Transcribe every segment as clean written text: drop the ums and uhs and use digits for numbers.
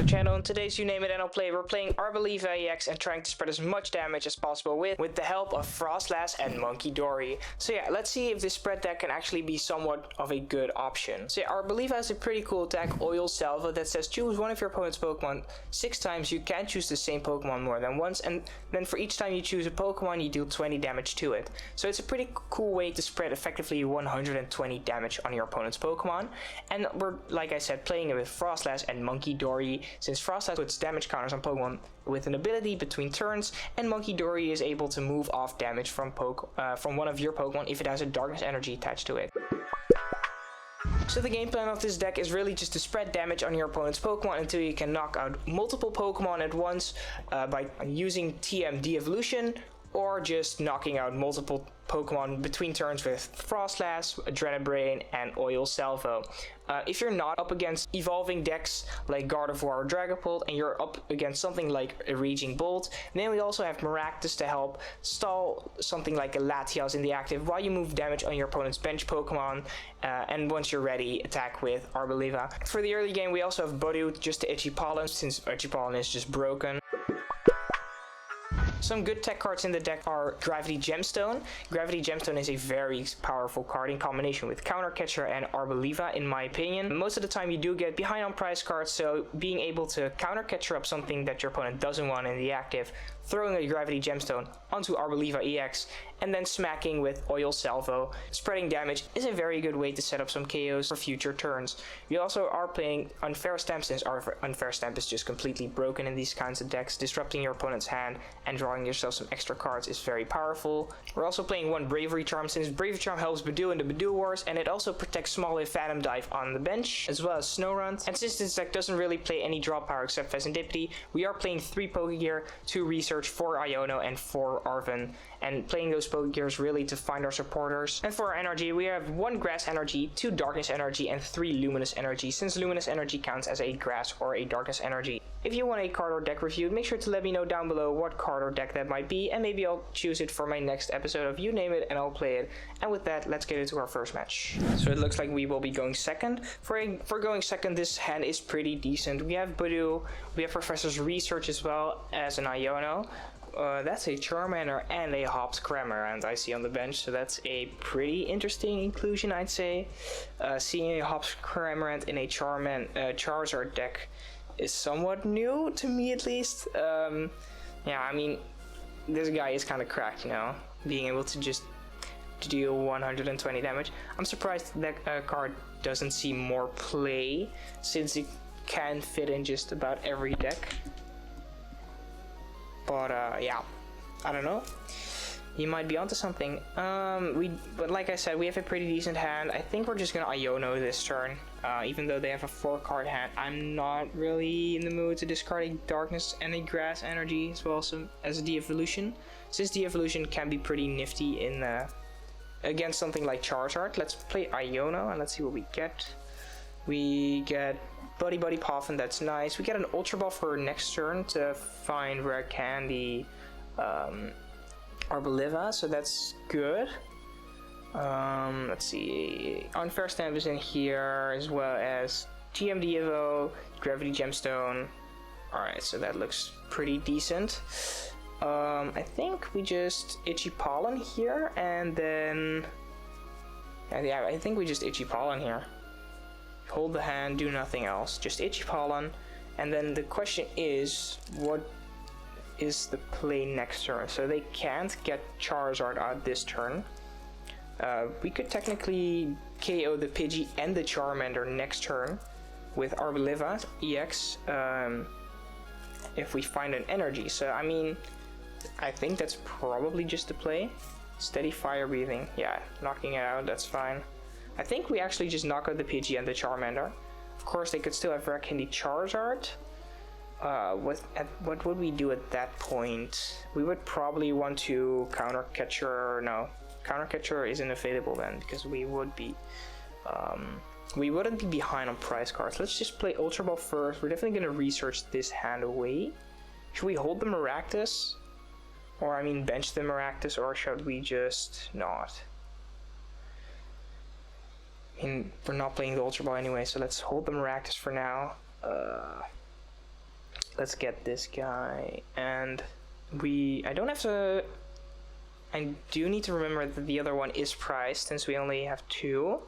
channel. In today's You Name It and I'll Play, we're playing Arboliva EX and trying to spread as much damage as possible with the help of Froslass and Munkidori. So yeah, let's see if this spread deck can actually be somewhat of a good option. So yeah, Arboliva has a pretty cool attack, Oil Salvo, that says choose one of your opponent's Pokemon 6 times. You can't choose the same Pokemon more than once, and then for each time you choose a Pokemon, you deal 20 damage to it. So it's a pretty cool way to spread effectively 120 damage on your opponent's Pokemon. And we're, like I said, playing it with Froslass and Munkidori, since Froslass puts damage counters on Pokemon with an ability between turns, and Munkidori is able to move off damage from one of your Pokemon if it has a Darkness Energy attached to it. So the game plan of this deck is really just to spread damage on your opponent's Pokemon until you can knock out multiple Pokemon at once by using TM Devolution, or just knocking out multiple Pokemon between turns with Froslass, Adrenabrain, and Oil Salvo. If you're not up against evolving decks like Gardevoir or Dragapult, and you're up against something like a Raging Bolt, then we also have Maractus to help stall something like a Latias in the active while you move damage on your opponent's bench Pokemon, and once you're ready, attack with Arboliva. For the early game, we also have Budew just to Itchy Pollen, since Itchy Pollen is just broken. Some good tech cards in the deck are Gravity Gemstone. Gravity Gemstone is a very powerful card in combination with Counter Catcher and Arboliva, in my opinion. Most of the time you do get behind on price cards, so being able to Counter Catcher up something that your opponent doesn't want in the active, throwing a Gravity Gemstone onto Arboliva EX, and then smacking with Oil Salvo, spreading damage, is a very good way to set up some KOs for future turns. We also are playing Unfair Stamp, since our Unfair Stamp is just completely broken in these kinds of decks. Disrupting your opponent's hand and drawing yourself some extra cards is very powerful. We're also playing one Bravery Charm, since Bravery Charm helps Budew in the Budew Wars, and it also protects Smoliv Phantom Dive on the bench, as well as Snorunt. And since this deck doesn't really play any draw power except Fezandipiti, we are playing 3 Pokégear, 2 Research, 4 Iono, and 4 Arven, and playing those Pokégears really to find our supporters. And for our energy, we have 1 Grass Energy, 2 Darkness Energy, and 3 Luminous Energy, since Luminous Energy counts as a Grass or a Darkness Energy. If you want a card or deck review, make sure to let me know down below what card or deck that might be, and maybe I'll choose it for my next episode of You Name It and I'll play it. And with that, let's get into our first match. So it looks like we will be going second. For going second, this hand is pretty decent. We have Budew, we have Professor's Research as well as an Iono. That's a Charmander and a Hops Cramorant I see on the bench, so that's a pretty interesting inclusion, I'd say. Seeing a Hops Cramorant in a Charizard deck is somewhat new to me, at least. Yeah, I mean, this guy is kind of cracked, you know, being able to just deal 120 damage. I'm surprised that card doesn't see more play, since it can fit in just about every deck. But yeah, I don't know. He might be onto something. But like I said, we have a pretty decent hand. I think we're just gonna Iono this turn. Even though they have a 4-card hand, I'm not really in the mood to discard a Darkness and a Grass Energy as well as a Devolution, since Devolution can be pretty nifty in against something like Charizard. Let's play Iono and let's see what we get. We get Buddy-Buddy Poffin, that's nice. We get an Ultra Ball for next turn to find Rare Candy Arboliva, so that's good. Let's see, Unfair Stamp is in here, as well as TM Devo, Gravity Gemstone. Alright, so that looks pretty decent. I think we just Itchy Pollen here, and then yeah, I think we just Itchy Pollen here. Hold the hand, do nothing else, just Itchy Pollen. And then the question is, what is the play next turn? So they can't get Charizard out this turn. We could technically KO the Pidgey and the Charmander next turn with Arboliva EX if we find an energy. So I mean, I think that's probably just the play. Steady Fire Breathing, yeah, knocking it out, that's fine. I think we actually just knock out the Pidgey and the Charmander. Of course, they could still have Rare Candy Charizard. What would we do at that point? We would probably want to Counter Catcher. No, Counter Catcher isn't available then, because we would be we wouldn't be behind on price cards. Let's just play Ultra Ball first. We're definitely gonna research this hand away. Should we hold the Maractus? Or I mean bench the Maractus, or should we just not? I mean, we're not playing the Ultra Ball anyway, so let's hold the Maractus for now. let's get this guy, and I don't have to. I do need to remember that the other one is priced since we only have 2.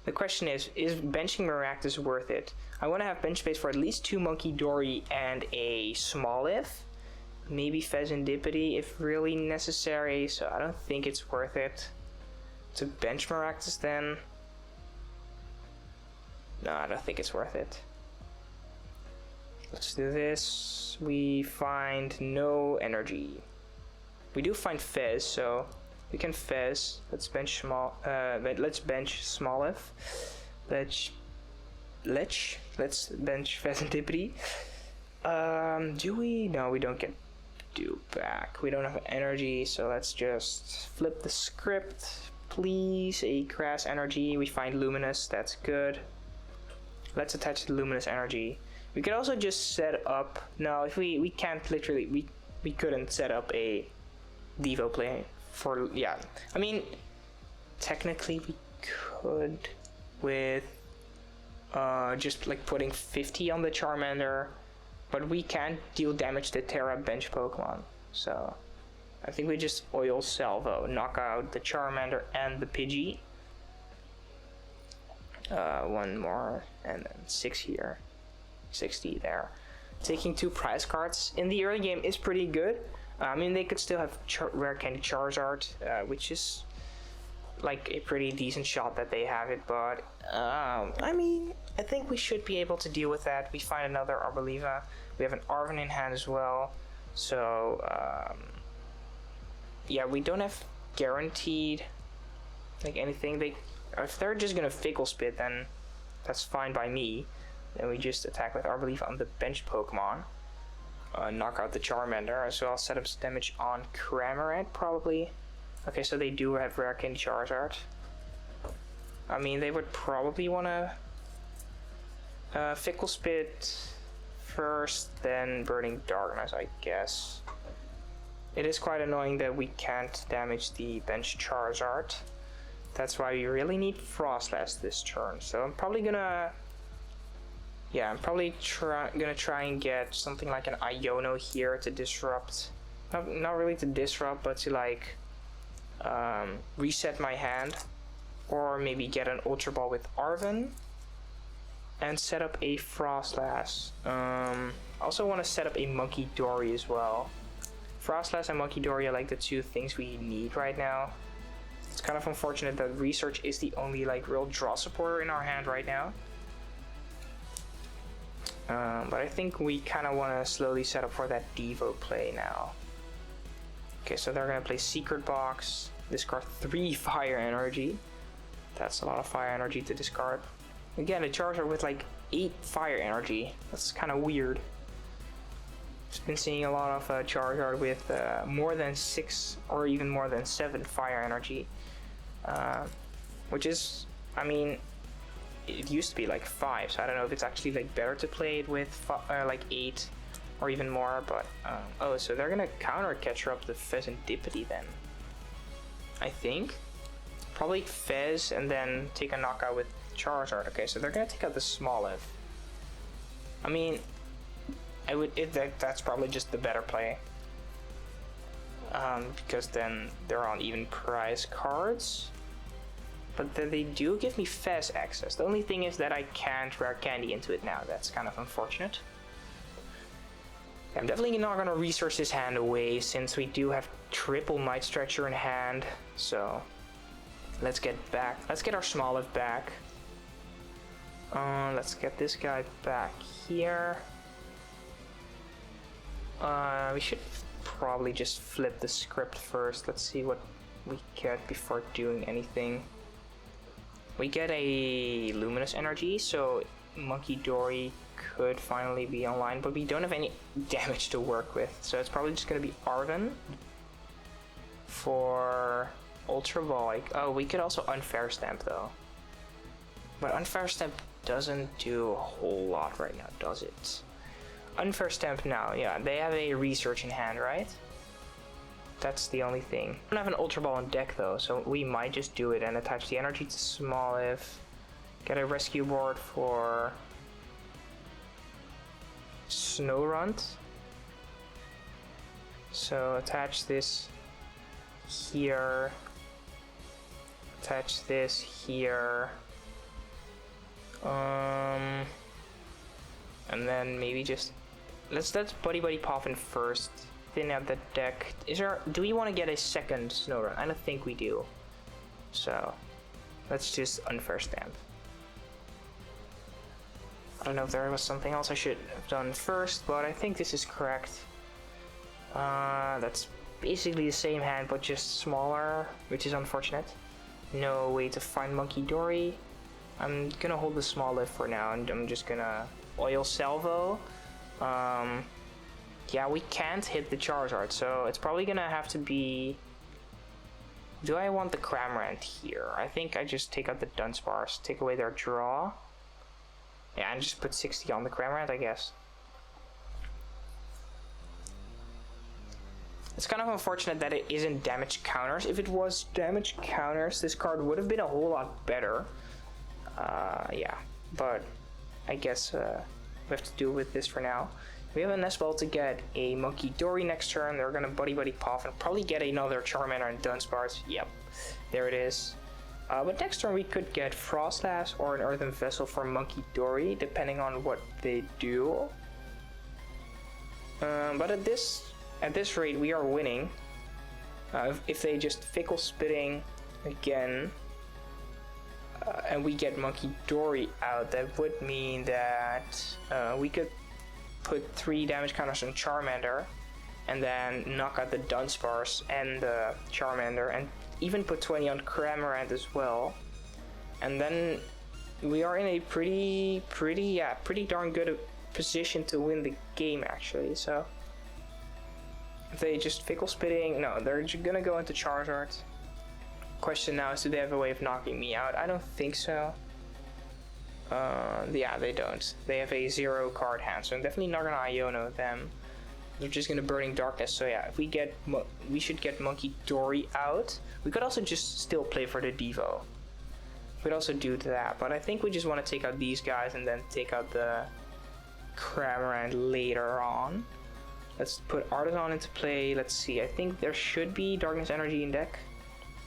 The question is benching Maractus worth it? I want to have bench space for at least 2 Munkidori and a Smoliv. Maybe Fezandipiti if really necessary, so I don't think it's worth it to bench Maractus then. No, I don't think it's worth it. Let's do this. We find no energy. We do find Fez, so we can Fez. Let's bench let's bench Smoliv. Let's bench Fezandipiti. Do we? No, we don't get Budew back. We don't have energy, so let's just flip the script. Please, a grass energy. We find Luminous, that's good. Let's attach the Luminous Energy. We could also just set up. No, if we can't literally, we couldn't set up a Devo play for, yeah. I mean, technically we could with just like putting 50 on the Charmander, but we can't deal damage to Terra bench Pokemon. So I think we just oil Salvo, knock out the Charmander and the Pidgey. One more, and then 6 here. 60 there. Taking 2 prize cards in the early game is pretty good. I mean, they could still have Rare Candy Charizard, which is like a pretty decent shot that they have it, but I mean, I think we should be able to deal with that. We find another Arboliva. We have an Arven in hand as well, so yeah, we don't have guaranteed like anything. If they're just gonna Fickle Spit, then that's fine by me. Then we just attack with Arboliva on the bench Pokemon. Knock out the Charmander, so I'll set up some damage on Cramorant probably. Okay, so they do have Rare Candy Charizard. I mean, they would probably want to Fickle Spit first, then Burning Darkness, I guess. It is quite annoying that we can't damage the bench Charizard. That's why we really need Froslass this turn. So I'm probably gonna... Yeah, I'm probably gonna try and get something like an Iono here to disrupt. Not really to disrupt, but to like reset my hand. Or maybe get an Ultra Ball with Arven and set up a Froslass. I also want to set up a Munkidori as well. Froslass and Munkidori are like the 2 things we need right now. It's kind of unfortunate that Research is the only like real draw supporter in our hand right now. But I think we kind of want to slowly set up for that Devo play now. Okay, so they're going to play Secret Box, discard 3 Fire Energy. That's a lot of Fire Energy to discard. Again, a Charizard with like 8 Fire Energy. That's kind of weird. I've been seeing a lot of Charizard with more than 6 or even more than 7 Fire Energy. Which is, I mean, it used to be like 5, so I don't know if it's actually like better to play it with like 8 or even more, but oh, so they're gonna counter catcher up the Fezandipiti then, I think. Probably Fez and then take a knockout with Charizard. Okay, so they're gonna take out the Smoliv. I mean, that's probably just the better play, because then they're on even prize cards. But then they do give me Fez access. The only thing is that I can't Rare Candy into it now. That's kind of unfortunate. I'm definitely not going to research this hand away since we do have triple Night Stretcher in hand. So let's get back. Let's get our Smoliv back. Let's get this guy back here. We should probably just flip the script first. Let's see what we get before doing anything. We get a Luminous Energy, so Munkidori could finally be online, but we don't have any damage to work with, so it's probably just going to be Arven for Ultra Ball. Oh, we could also Unfair Stamp though, but Unfair Stamp doesn't do a whole lot right now, does it? Unfair Stamp now, yeah, they have a Research in hand, right? That's the only thing. I don't have an Ultra Ball on deck though, so we might just do it and attach the energy to Smoliv. Get a rescue board for Snorunt. So attach this here. Attach this here. And then maybe just let's Buddy-Buddy Poffin first. Thin out the deck. Do we want to get a second Snorunt? I don't think we do. So let's just Unfair Stamp. I don't know if there was something else I should have done first, but I think this is correct. That's basically the same hand, but just smaller, which is unfortunate. No way to find Munkidori. I'm gonna hold the Smoliv for now, and I'm just gonna Oil Salvo. Yeah, we can't hit the Charizard, so it's probably gonna have to be... Do I want the Cramorant here? I think I just take out the Dunsparce, take away their draw. Yeah, and just put 60 on the Cramorant, I guess. It's kind of unfortunate that it isn't damage counters. If it was damage counters, this card would have been a whole lot better. Yeah, but I guess we have to do with this for now. We have a Nest Ball to get a Munkidori next turn. They're gonna Buddy-Buddy Poff and probably get another Charmander and Dunsparce. Yep, there it is. But next turn we could get Froslass or an Earthen Vessel for Munkidori, depending on what they do. But at this rate, we are winning. If they just Fickle Spitting again, and we get Munkidori out, that would mean that we could put 3 damage counters on Charmander, and then knock out the Dunsparce and the Charmander, and even put 20 on Cramorant as well. And then we are in a pretty darn good position to win the game, actually. So if they just Fickle Spitting, no, they're gonna go into Charizard. Question now is, do they have a way of knocking me out? I don't think so. Yeah, they don't. They have a 0 card hand, so I'm definitely not gonna Iono them. They're just gonna Burning Darkness. So yeah, if we should get Munkidori out. We could also just still play for the Devo. We could also do that, but I think we just want to take out these guys and then take out the Cramorant later on. Let's put Artazon into play. Let's see. I think there should be Darkness Energy in deck.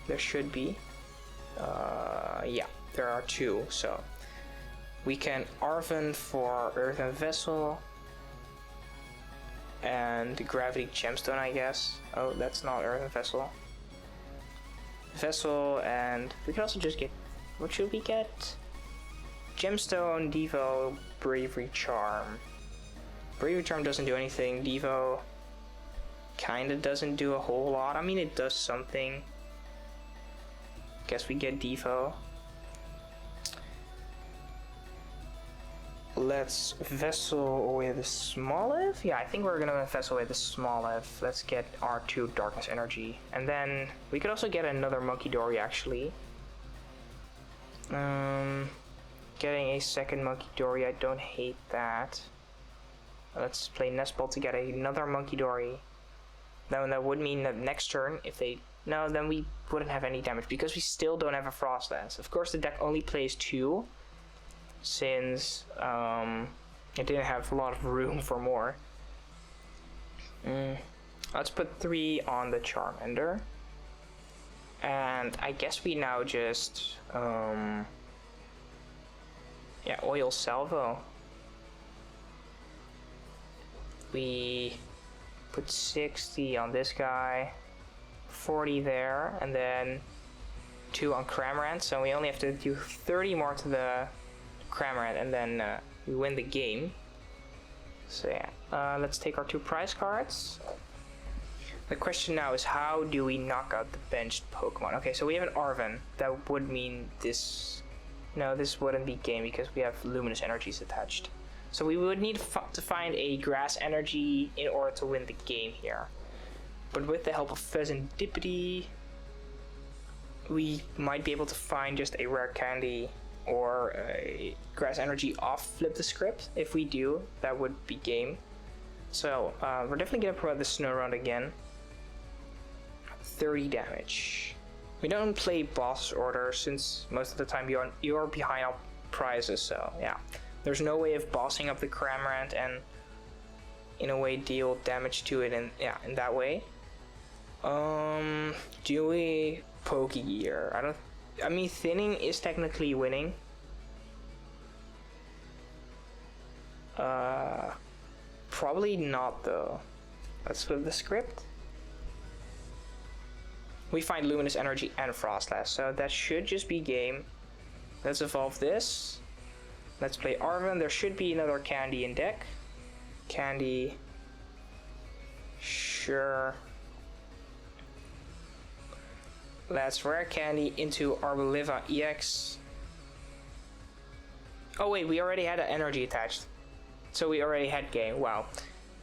There should be. Yeah, there are 2. So we can Arven for Earthen Vessel and Gravity Gemstone, I guess. Oh, that's not Earthen Vessel. Vessel, and we could also just get... What should we get? Gemstone, Devo, Bravery Charm. Bravery Charm doesn't do anything. Devo kinda doesn't do a whole lot. I mean, it does something. Guess we get Devo. Let's Vessel away the Smoliv. Yeah, I think we're gonna Vessel away the Smoliv. Let's get our 2 Darkness Energy. And then we could also get another Munkidori, actually. Getting a second Munkidori, I don't hate that. Let's play Nest Ball to get another Munkidori. Then that would mean that next turn, if they... No, then we wouldn't have any damage, because we still don't have a Froslass. Of course, the deck only plays 2, since it didn't have a lot of room for more. Let's put 3 on the Charmander. And I guess we now just... yeah, Oil Salvo. We put 60 on this guy, 40 there, and then 2 on Cramorant, so we only have to do 30 more to the Cramorant, and then we win the game. So yeah, let's take our 2 prize cards. The question now is, how do we knock out the benched Pokemon? Okay, so we have an Arven. That would mean this... No, this wouldn't be game because we have Luminous Energies attached. So we would need to find a Grass Energy in order to win the game here. But with the help of Fezandipiti, we might be able to find just a Rare Candy or a Grass Energy off Flip the Script. If we do, that would be game. So we're definitely going to provide the Snorunt again. 30 damage. We don't play boss order since most of the time you're behind on prizes, so yeah. There's no way of bossing up the Cramorant and in a way deal damage to it, and yeah, in that way. Do we Pokégear? I mean, thinning is technically winning. Probably not though. Let's flip the script. We find Luminous Energy and Froslass, so that should just be game. Let's evolve this. Let's play Arven. There should be another Candy in deck. Candy. Sure. Let's Rare Candy into Arboliva EX. Oh wait, we already had an energy attached. So we already had game. Wow.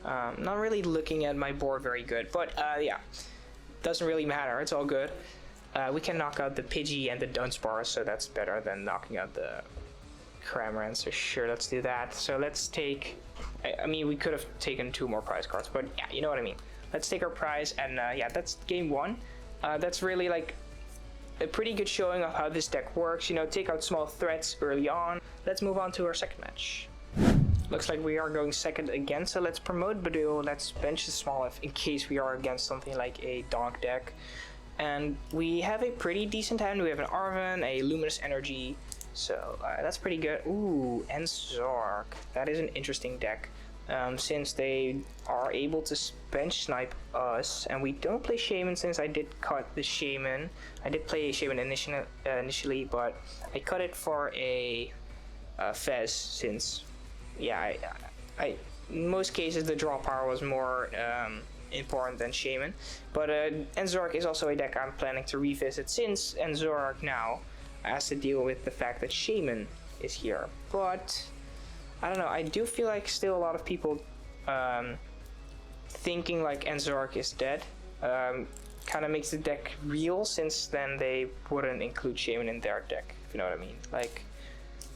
Not really looking at my board very good, but yeah. Doesn't really matter, it's all good. We can knock out the Pidgey and the Dunsparce, so that's better than knocking out the Cramorant, so sure, let's do that. So let's take, I mean, we could have taken 2 more prize cards, but yeah, you know what I mean. Let's take our prize, and yeah, that's game 1. That's really like a pretty good showing of how this deck works. You know, take out small threats early on. Let's move on to our second match. Looks like we are going second again, so let's promote Budew. Let's bench the Smoliv in case we are against something like a dog deck. And we have a pretty decent hand. We have an Arven, a Luminous Energy, so that's pretty good. Ooh, and Zork. That is an interesting deck. Since they are able to bench snipe us, and we don't play Shaman since I did cut the Shaman. I did play Shaman initially, but I cut it for a Fez since, yeah, I in most cases the draw power was more important than Shaman. But Enzork is also a deck I'm planning to revisit since Enzork now has to deal with the fact that Shaman is here. But I don't know, I do feel like still a lot of people thinking like Enzork is dead. Kind of makes the deck real, since then they wouldn't include Shaman in their deck, if you know what I mean. Like,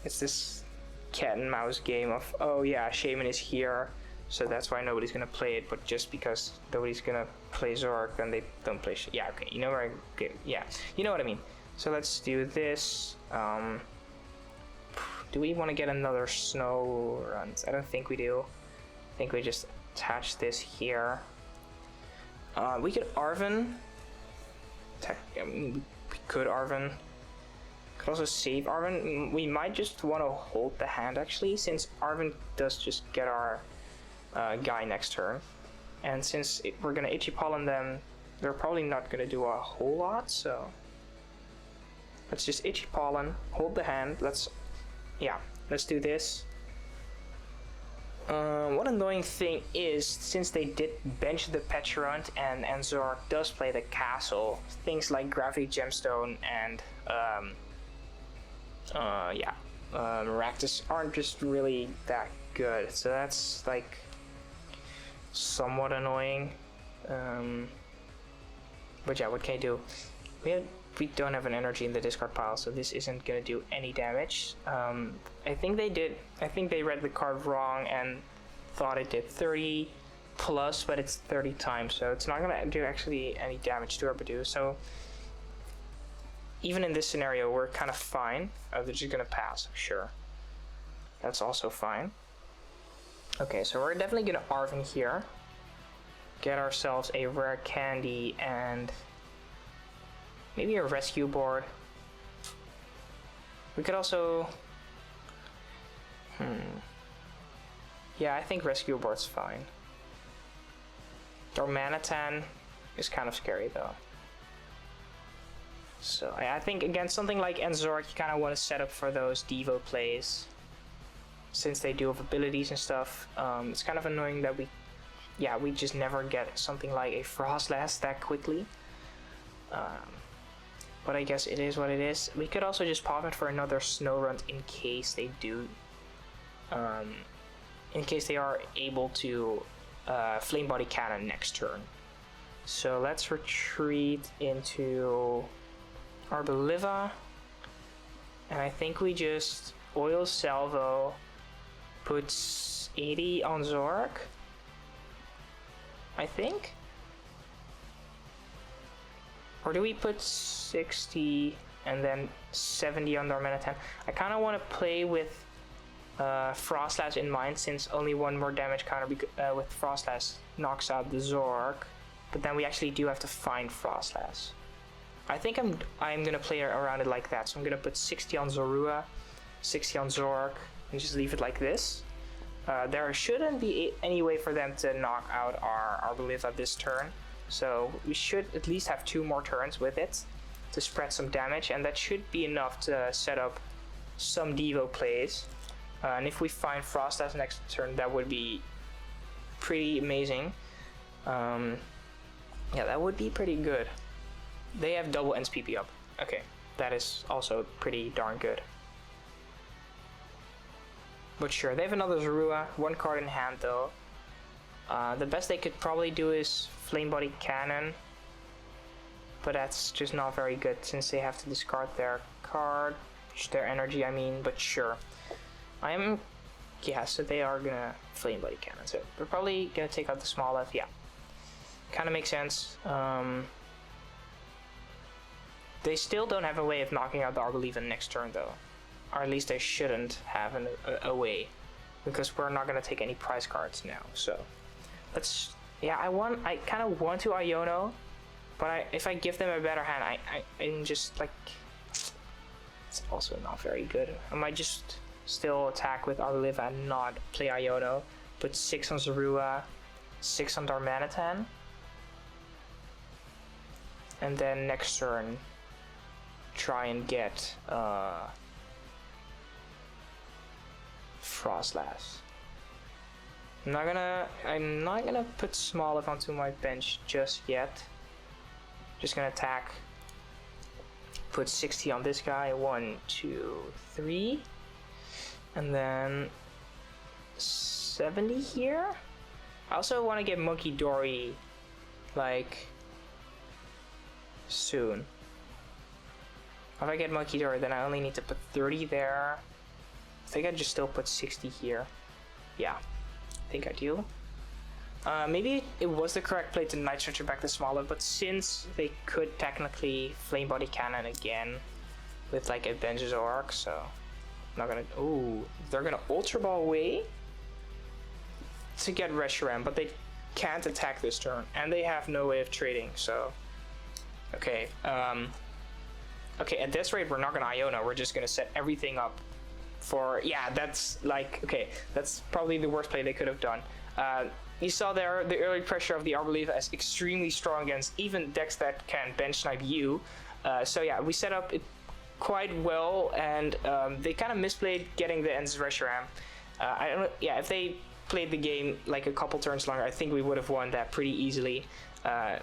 it's this cat and mouse game of, oh yeah, Shaman is here, so that's why nobody's gonna play it, but just because nobody's gonna play Zork, then they don't play yeah, okay, you know where I get, yeah, you know what I mean. So let's do this. Do we want to get another Snorunt? I don't think we do. I think we just attach this here. We could Arven. I mean, we could Arven. Could also save Arven. We might just want to hold the hand actually, since Arven does just get our guy next turn. And since we're gonna Itchy Pollen them, they're probably not gonna do a whole lot, so let's just Itchy Pollen, hold the hand. Let's do this. One annoying thing is, since they did bench the Petulant and Enzork does play the castle, things like Gravity Gemstone and Maractus aren't just really that good, so that's like somewhat annoying. But yeah, what can I do? We don't have an energy in the discard pile, so this isn't gonna do any damage. I think they read the card wrong and thought it did 30 plus, but it's 30 times, so it's not gonna do actually any damage to our Budew. So even in this scenario, we're kind of fine. Oh, they're just gonna pass, sure. That's also fine. Okay, so we're definitely gonna Arven here. Get ourselves a Rare Candy and maybe a rescue board. We could also... Yeah, I think rescue board's fine. Darmanitan is kind of scary though. So I think against something like Enzork, you kind of want to set up for those Devo plays, since they do have abilities and stuff. It's kind of annoying that we just never get something like a Froslass that quickly. But I guess it is what it is. We could also just pop it for another Snorunt in case they do, in case they are able to Flame Body Cannon next turn. So let's retreat into Arboliva, and I think we just Oil Salvo, puts 80 on Zork, I think? Or do we put 60 and then 70 on Darmanitan? I kind of want to play with Froslass in mind, since only one more damage counter with Froslass knocks out the Zork. But then we actually do have to find Froslass. I think I'm gonna play around it like that. So I'm gonna put 60 on Zorua, 60 on Zork, and just leave it like this. There shouldn't be any way for them to knock out our Arboliva this turn. So we should at least have 2 more turns with it to spread some damage, and that should be enough to set up some Devo plays. And if we find Froslass next turn, that would be pretty amazing. Yeah, that would be pretty good. They have double NSPP up. Okay, that is also pretty darn good. But sure, they have another Zorua, 1 card in hand though. The best they could probably do is Flame Body Cannon. But that's just not very good since they have to discard their card, their energy I mean, but sure. Yeah, so they are gonna Flame Body Cannon, so they're probably gonna take out the Smoliv, yeah. Kinda makes sense. They still don't have a way of knocking out the Arboliva next turn though. Or at least they shouldn't have a way. Because we're not gonna take any prize cards now, so. Let's, yeah, I kinda want to Iono, but if I give them a better hand, I'm just like, it's also not very good. I might just still attack with Arboliva and not play Iono. Put 6 on Zorua, 6 on Darmanitan. And then next turn, try and get Froslass. I'm not gonna put Smoliv onto my bench just yet. Just gonna attack. Put 60 on this guy. 1, 2, 3. And then 70 here. I also want to get Munkidori like soon. If I get Munkidori, then I only need to put 30 there. I think I just still put 60 here. Yeah, I think I do. Maybe it was the correct play to Night Stretcher back to Smoliv, but since they could technically Flame Body Cannon again with like a Benzozork, so I'm not gonna. Oh, they're gonna Ultra Ball away to get Reshiram, but they can't attack this turn, and they have no way of trading. So, okay, okay. At this rate, we're not gonna Iono. We're just gonna set everything up for. Yeah, that's like okay. That's probably the worst play they could have done. You saw there the early pressure of the Arboliva is extremely strong against even decks that can bench snipe you. So yeah, we set up it quite well, and they kind of misplayed getting the Ends Reshiram. I don't know, yeah, if they played the game like a couple turns longer, I think we would have won that pretty easily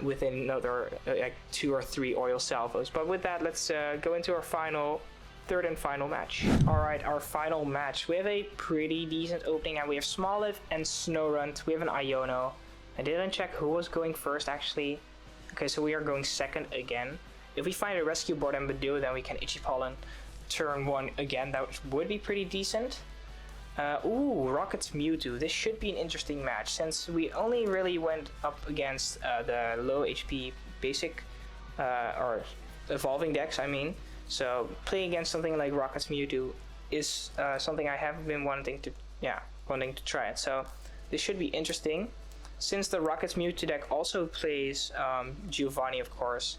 within another like 2 or 3 oil salvos. But with that, let's go into our third and final match. Alright, our final match. We have a pretty decent opening, and we have Smoliv and Snorunt. We have an Iono. I didn't check who was going first actually. Okay, so we are going second again. If we find a rescue board and Budew, then we can Itchy Pollen turn 1 again. That would be pretty decent. Ooh, Rocket's Mewtwo. This should be an interesting match since we only really went up against the low HP basic or evolving decks, I mean. So playing against something like Rocket's Mewtwo is something I have been wanting to try it. So this should be interesting. Since the Rocket's Mewtwo deck also plays Giovanni, of course,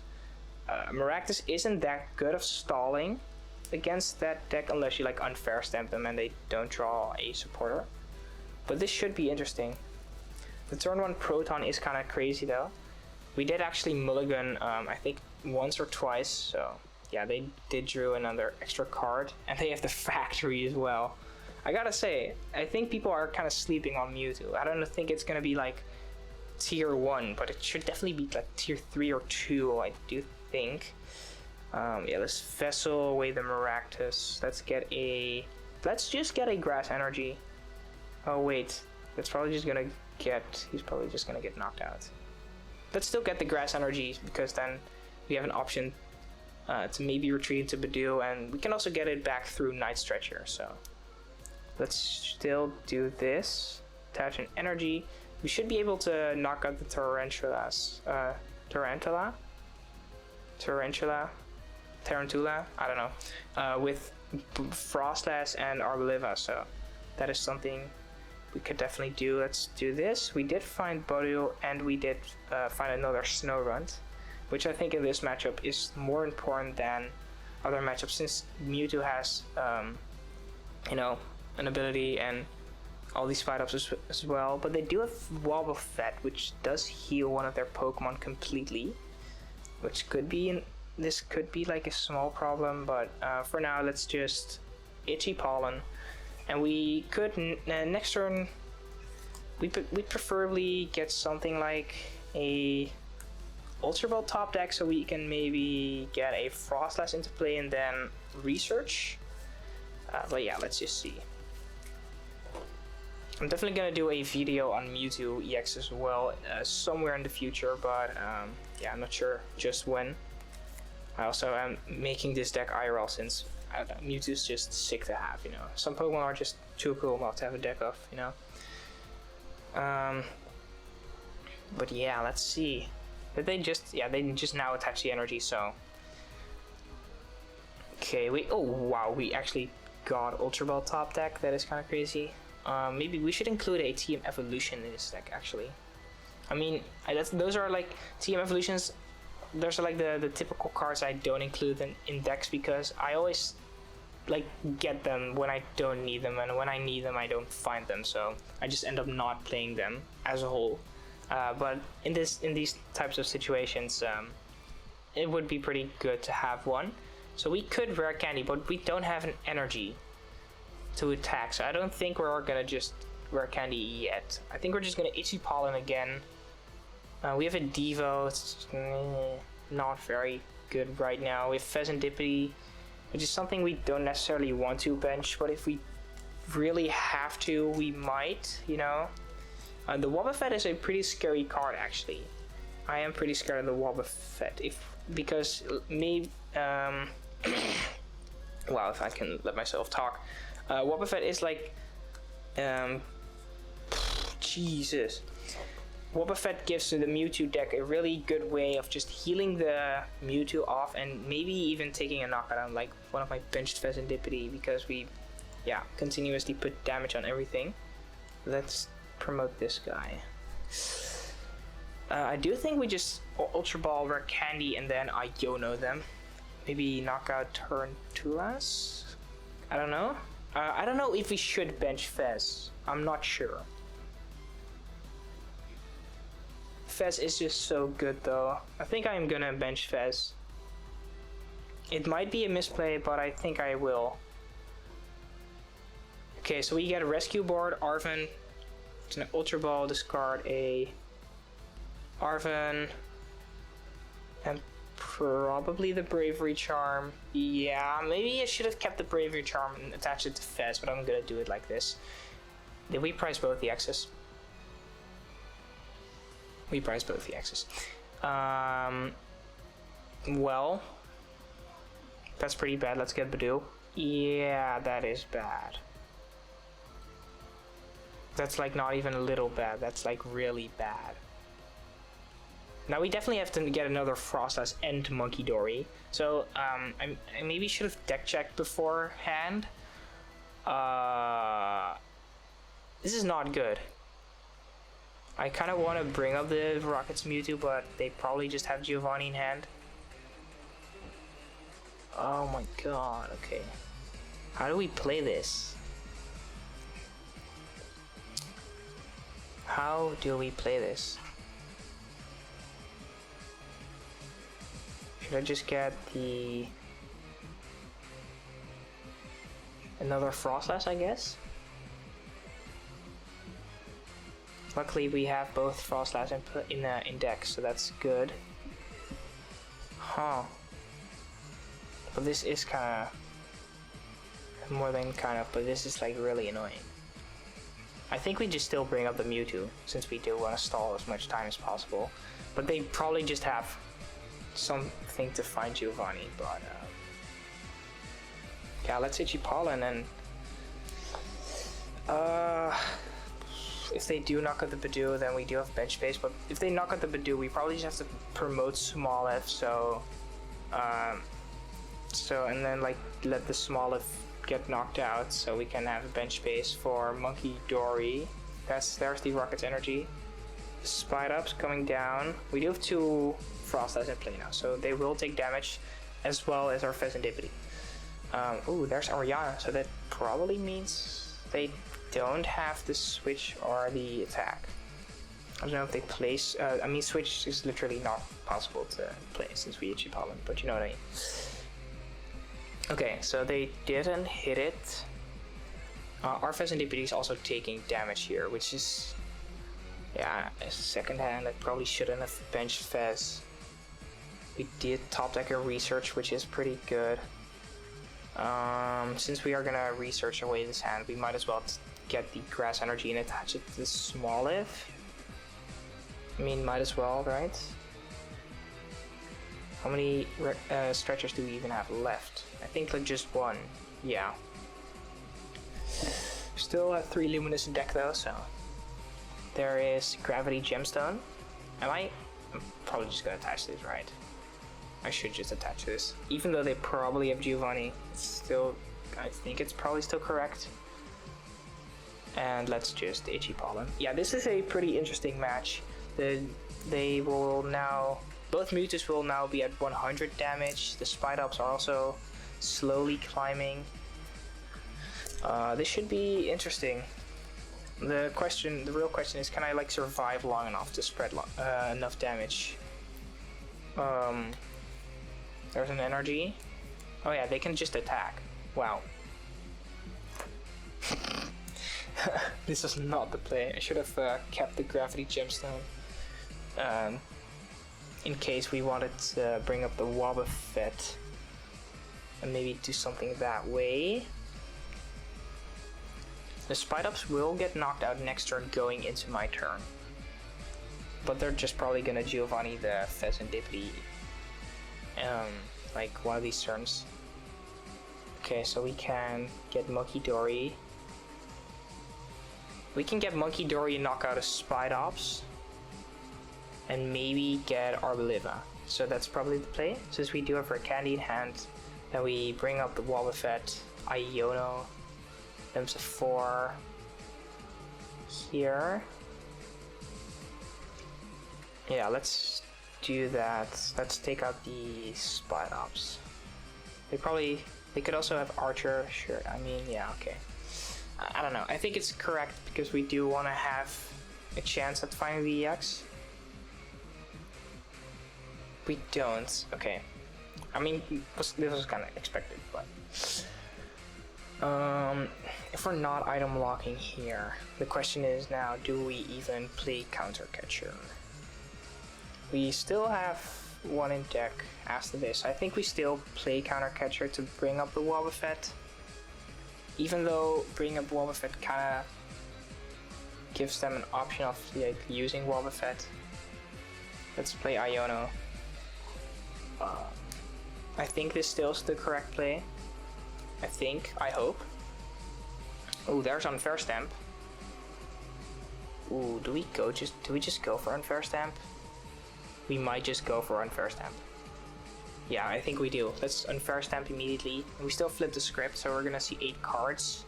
Maractus isn't that good of stalling against that deck unless you like Unfair Stamp them and they don't draw a supporter. But this should be interesting. The turn 1 Proton is kind of crazy though. We did actually mulligan I think once or twice, so yeah, they did drew another extra card, and they have the factory as well. I gotta say, I think people are kind of sleeping on Mewtwo. I don't think it's gonna be like tier 1, but it should definitely be like tier 3 or 2, I do think. Yeah, let's Vessel away the Maractus. Let's just get a Grass Energy. Oh wait, that's probably just gonna get, he's probably just gonna get knocked out. Let's still get the Grass Energy, because then we have an option to maybe retreat to Budew, and we can also get it back through Night Stretcher. So let's still do this. Attach an energy. We should be able to knock out the Tarantula, I don't know, with Froslass and Arboliva. So that is something we could definitely do. Let's do this. We did find Budew, and we did find another Snorunt, which I think in this matchup is more important than other matchups, since Mewtwo has, you know, an ability and all these fight ups as well. But they do have Wobbuffet, which does heal one of their Pokemon completely, which could be this could be like a small problem. But for now, let's just Itchy Pollen, and we could next turn. We'd preferably get something like a Ultra Ball top deck, so we can maybe get a Froslass into play and then research. But yeah, let's just see. I'm definitely gonna do a video on Mewtwo EX as well, somewhere in the future, but yeah, I'm not sure just when. I also am making this deck IRL, since Mewtwo's just sick to have, you know. Some Pokemon are just too cool not to have a deck of, you know. But yeah, let's see. Did they just, yeah, they just now attach the energy, so. Okay, oh wow, we actually got Ultra Ball top deck. That is kind of crazy. Maybe we should include a TM Evolution in this deck, actually. I mean, those are like TM Evolutions. Those are like the typical cards I don't include in decks, because I always like get them when I don't need them, and when I need them I don't find them, so I just end up not playing them as a whole. But in these types of situations, it would be pretty good to have one. So we could Rare Candy, but we don't have an energy to attack, so I don't think we're gonna just Rare Candy yet. I think we're just gonna Itchy Pollen again. We have a Devo, it's not very good right now. We have Fezandipiti, which is something we don't necessarily want to bench, but if we really have to, we might, you know. The Wobbuffet is a pretty scary card, actually. I am pretty scared of the Wobbuffet, because maybe well, if I can let myself talk. Wobbuffet is like, Jesus. Wobbuffet gives the Mewtwo deck a really good way of just healing the Mewtwo off, and maybe even taking a knockout on like one of my benched Fezandipiti, because we, yeah, continuously put damage on everything. Let's promote this guy. I do think we just Ultra Ball, Rare Candy, and then Iono them. Maybe knockout turn 2 last? I don't know. I don't know if we should bench Fez. I'm not sure. Fez is just so good though. I think I'm gonna bench Fez. It might be a misplay, but I think I will. Okay, so we get a rescue board, Arven. It's an Ultra Ball, discard a Arven, and probably the Bravery Charm. Yeah, maybe I should have kept the Bravery Charm and attached it to Fez, but I'm gonna do it like this. Did we price both the X's? We priced both the X's. Well, that's pretty bad. Let's get Budew. Yeah, that is bad. That's like not even a little bad. That's like really bad. Now we definitely have to get another Froslass and Munkidori. So I maybe should have deck checked beforehand. This is not good. I kind of want to bring up the Rockets Mewtwo, but they probably just have Giovanni in hand. Oh my god, okay. How do we play this? How do we play this? Should I just get another Froslass, I guess? Luckily we have both Froslass in deck, so that's good. Huh. But this is kinda... more than kind of, but this is like really annoying. I think we just still bring up the Mewtwo, since we do want to stall as much time as possible. But they probably just have something to find Giovanni, but... yeah, let's Itchy Pollen and... if they do knock out the Budew, then we do have bench space, but if they knock out the Budew, we probably just have to promote Smoliv, so and then like let the Smoliv get knocked out, so we can have a bench space for Munkidori. There's the Rocket's Energy. The Spite Ups coming down. We do have 2 Froslass in play now, so they will take damage, as well as our Fezandipiti. Ooh, there's Ariana, so that probably means they don't have the switch or the attack. I don't know if they place. I mean, switch is literally not possible to play since we Itchy Pollen, but you know what I mean. Okay, so they didn't hit it. Our Fezandipiti is also taking damage here, which is, yeah, a second hand. I probably shouldn't have benched Fez. We did top decker research, which is pretty good. Since we are gonna research away this hand, we might as well get the grass energy and attach it to the Smoliv. I mean, might as well, right? How many stretchers do we even have left? I think like just 1. Yeah. Still have 3 Luminous in deck though, so. There is Gravity Gemstone. I'm probably just gonna attach this, right? I should just attach this. Even though they probably have Giovanni, it's still, I think it's probably still correct. And let's just Itchy Pollen. Yeah, this is a pretty interesting match. They will now, both Mewtwo's will now be at 100 damage. The Spite Ups are also slowly climbing. This should be interesting. The real question is, can I like survive long enough to spread enough damage? There's an energy. Oh yeah, they can just attack. Wow. This is not the play. I should have kept the Gravity Gemstone. In case we wanted to bring up the Wobbuffet and maybe do something that way. The Spite Ups will get knocked out next turn going into my turn. But they're just probably gonna Giovanni the Fezandipiti like one of these turns. Okay, so we can get Munkidori. We can get Munkidori and knock out a Spite Ups. And maybe get Arboliva. So that's probably the play. Since we do have Rare Candy in hand, then we bring up the Wobbuffet, Iono, there's a 4 here. Yeah, let's do that. Let's take out the Spite Ups. They could also have Archer, sure. I mean, yeah, okay. I don't know. I think it's correct because we do want to have a chance at finding the EX. We don't. Okay. I mean, this was kind of expected, but if we're not item locking here, the question is now, do we even play Counter Catcher? We still have 1 in deck after this. I think we still play Counter Catcher to bring up the Wobbuffet. Even though bringing up Wobbuffet kind of gives them an option of like using Wobbuffet. Let's play Iono. I think this still is the correct play. I hope. Oh, there's Unfair Stamp. Ooh, do we just go for Unfair Stamp? We might just go for Unfair Stamp. Yeah, I think we do. Let's Unfair Stamp immediately. And we still flip the script, so we're gonna see 8 cards.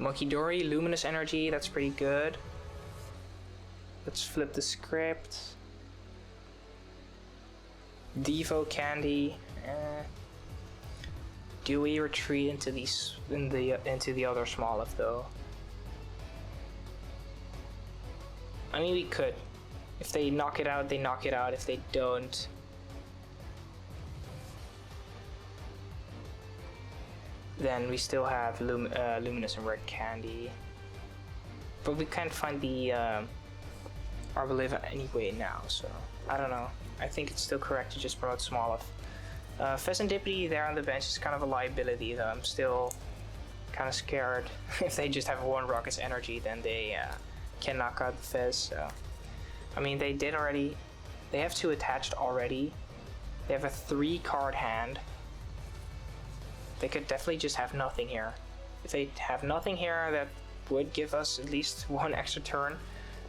Munkidori, Luminous Energy, that's pretty good. Let's flip the script. Devo Candy. Do we retreat into the other Smoliv though? I mean, we could. If they knock it out, they knock it out. If they don't, then we still have Luminous and Rare Candy. But we can't find the Arboliva anyway now, so I don't know. I think it's still correct to just promote Smoliv. Fezandipiti there on the bench is kind of a liability though. I'm still kind of scared. If they just have 1 Rocket's Energy, then they can knock out the Fez. So, I mean, they did already. They have 2 attached already. They have a 3 card hand. They could definitely just have nothing here. If they have nothing here, that would give us at least 1 extra turn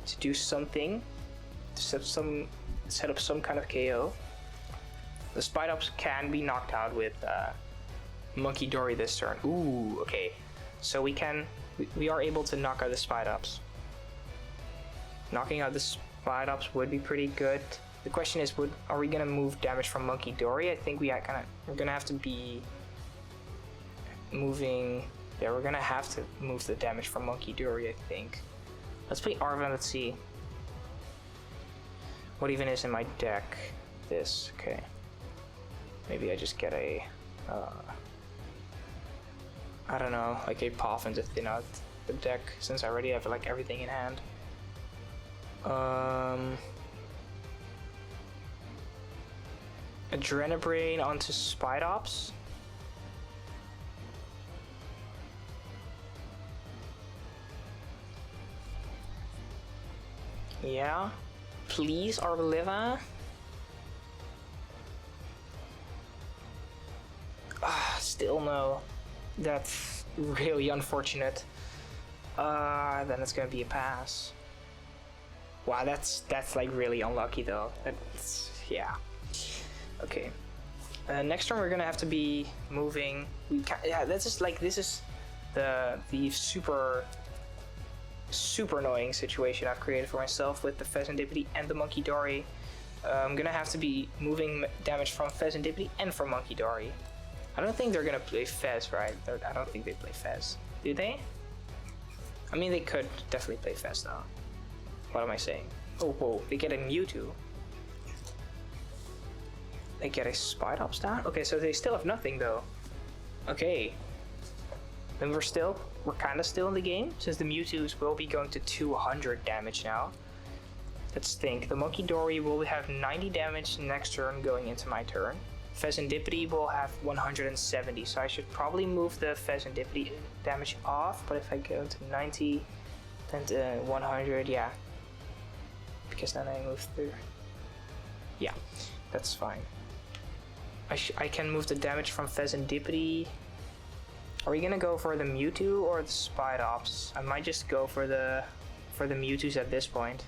to do something, to set up some kind of KO. The Spite Ups can be knocked out with Munkidori this turn. Ooh, okay. So we are able to knock out the Spidops. Knocking out the Spidops would be pretty good. The question is, are we gonna move damage from Munkidori? I think we're gonna have to be moving. Yeah, we're gonna have to move the damage from Munkidori, I think. Let's play Arven. Let's see what even is in my deck. This, okay. Maybe I just get a, I don't know, like a Poffin to thin out the deck, since I already have like everything in hand. Adrenabrain onto Spidops. Yeah, please, Arboliva. Still no. That's really unfortunate. Then it's gonna be a pass. Wow, that's like really unlucky though. That's, yeah. Okay. Next turn we're gonna have to be moving. Yeah, that's just like, this is the super annoying situation I've created for myself with the Fezandipiti and the Munkidori. I'm gonna have to be moving damage from Fezandipiti and from Munkidori. I don't think they're gonna play Fez, right? I don't think they play Fez. Do they? I mean, they could definitely play Fez though. What am I saying? Oh, whoa, they get a Mewtwo. They get a Spidops down? Okay, so they still have nothing though. Okay. Then we're kind of still in the game, since the Mewtwo's will be going to 200 damage now. Let's think. The Munkidori will have 90 damage next turn going into my turn. Fezandipiti will have 170, so I should probably move the Fezandipiti damage off, but if I go to 90, then to 100, yeah. Because then I move through. Yeah, that's fine. I can move the damage from Fezandipiti. Are we gonna go for the Mewtwo or the Spidops? I might just go for the Mewtwo's at this point.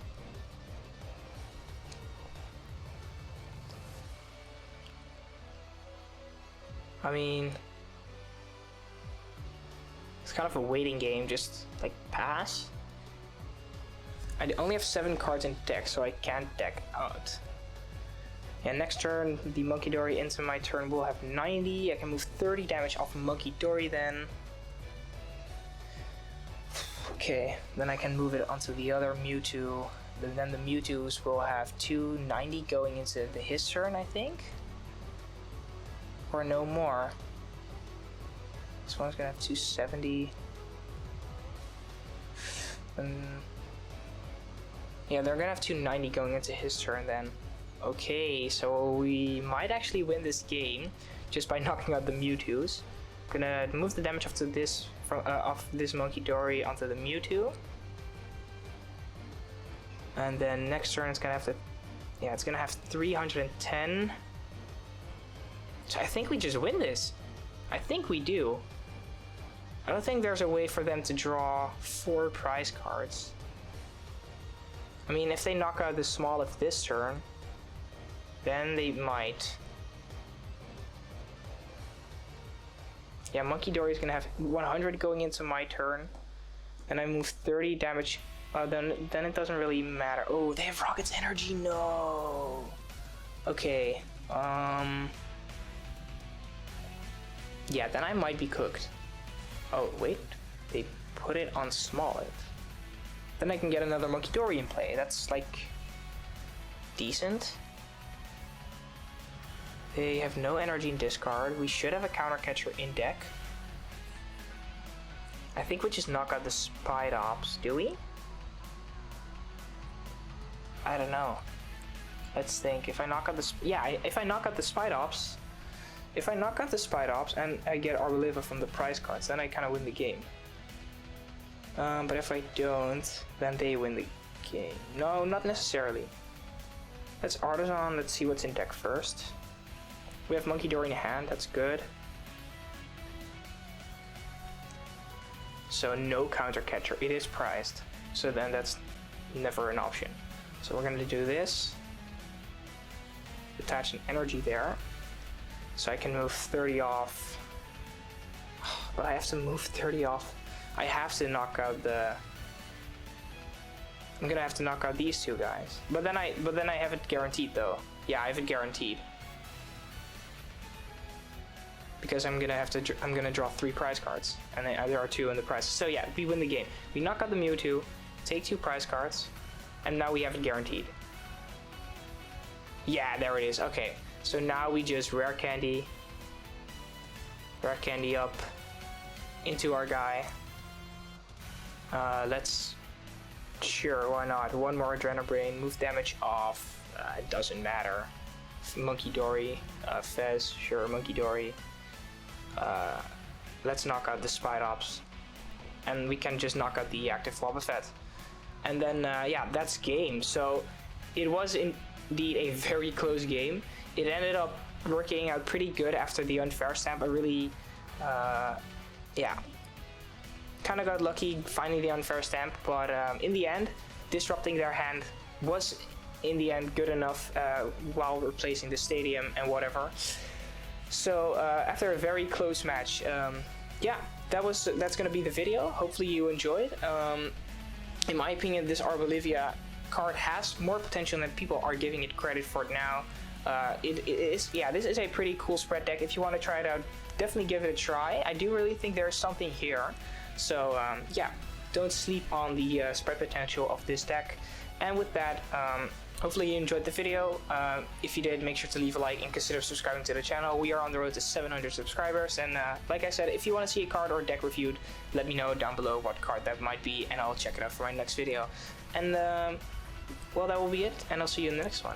I mean, it's kind of a waiting game, just like pass. I only have 7 cards in deck, so I can't deck out. And next turn, the Munkidori into my turn will have 90. I can move 30 damage off Munkidori then. Okay, then I can move it onto the other Mewtwo. Then the Mewtwo's will have 290 going into his turn, I think. Or no more. This one's gonna have 270. Yeah, they're gonna have 290 going into his turn then. Okay, so we might actually win this game just by knocking out the Mewtwo's. Gonna move the damage off this Munkidori onto the Mewtwo. And then next turn it's gonna have to, yeah, it's gonna have 310. So I think we just win this. I think we do. I don't think there's a way for them to draw 4 prize cards. I mean, if they knock out the Smoliv this turn, then they might. Yeah, Munkidori is gonna have 100 going into my turn. And I move 30 damage. Then it doesn't really matter. Oh, they have Rocket's Energy. No. Okay. Yeah, then I might be cooked. Oh, wait. They put it on Smoliv. Then I can get another Munkidori in play. That's, like, decent. They have no energy in discard. We should have a counter catcher in deck. I think we just knock out the Spidops. Do we? I don't know. Let's think. If I knock out the... Yeah, if I knock out the Spidops... If I knock out the Spidops and I get Arboliva from the prize cards, then I kind of win the game. But if I don't, then they win the game. No, not necessarily. Let's Artazon. Let's see what's in deck first. We have Munkidori in hand. That's good. So no counter catcher. It is prized. So then that's never an option. So we're going to do this. Attach an energy there. So I can move 30 off but I have to move 30 off. I have to knock out the... I'm gonna have to knock out these two guys. But then I have it guaranteed though. Yeah, I have it guaranteed. Because I'm gonna draw 3 prize cards, and there are 2 in the prize. So yeah, we win the game. We knock out the Mewtwo, take 2 prize cards, and now we have it guaranteed. Yeah, there it is. Okay, so now we just Rare Candy up into our guy. Sure, why not? 1 more Adrenabrain, move damage off. It doesn't matter. Munkidori, Fez, sure, Munkidori. Let's knock out the Spidops, and we can just knock out the active Wobbuffet. And then, yeah, that's game. So it was indeed a very close game. It ended up working out pretty good after the Unfair Stamp. I really, yeah, kind of got lucky finding the Unfair Stamp, but in the end, disrupting their hand was in the end good enough while replacing the stadium and whatever. So after a very close match, yeah, that's gonna be the video. Hopefully you enjoyed. In my opinion, this Arboliva card has more potential than people are giving it credit for now. It is, yeah, this is a pretty cool spread deck. If you want to try it out, definitely give it a try. I do really think there's something here. So yeah, don't sleep on the spread potential of this deck. And with that, hopefully you enjoyed the video. If you did, make sure to leave a like and consider subscribing to the channel. We are on the road to 700 subscribers, and like I said, if you want to see a card or deck reviewed, let me know down below what card that might be, and I'll check it out for my next video. And well, that will be it, and I'll see you in the next one.